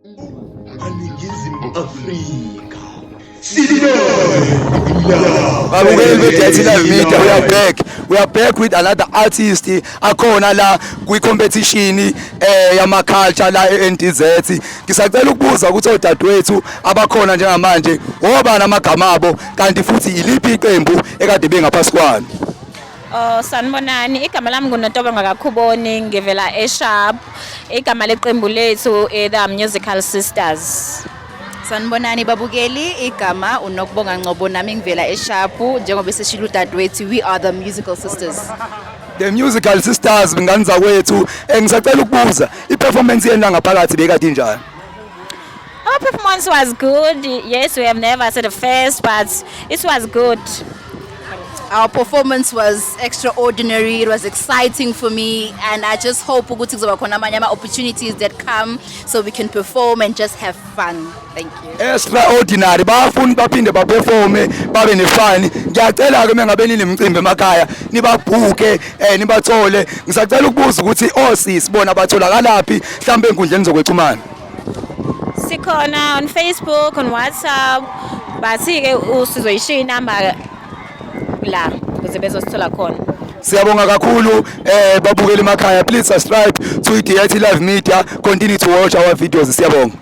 Aningizimu Afrika. Babukeli be-Dirty Live Media, we are back with another artist akhona la kwi-competition yama-culture la e-NTZ. Ngisacela ukubuza ukuthi odadewethu abakhona njengamanje obani amagama abo kanti futhi iliphi iqembu ekade bengaphasi kwalo. Sanibonani, igama lami nguNotobonga Kakhuboni, ngivela eSharp. Igama leqembu lethu The Musical Sisters. Sanibonani babukeli, igama uNokubonga Ngcobo, nami ngivela eSharp. Njengoba seshilo udadewethu, we are the Musical Sisters. The Musical Sisters ngani zakwethu, ngisacela ukubuza i-performance yenu ngaphakathi bekade injani? Our performance was good. Yes, we have never said the first, but it was good. Our performance was extraordinary. It was exciting for me, and I just hope ukuthi kuzoba khona amanye opportunities that come so we can perform and just have fun. Thank you. Extraordinary, bafuni baphinde baperforme babe nefani. Ngiyacela ke mengabe ninemicimbi emakhaya nibabhuke nibathole. Ngisacela ukubuza ukuthi osisi bona batholakalaphi mhlambe enkundleni zokwexhumana. Sikhona on Facebook, on WhatsApp, bathi-ke usizoyishiya inamba la ukuze bezosithola khona. Siyabonga kakhulu babukeli emakhaya, please subscribe to Dirty Live Media, continue to watch our videos. Siyabonga.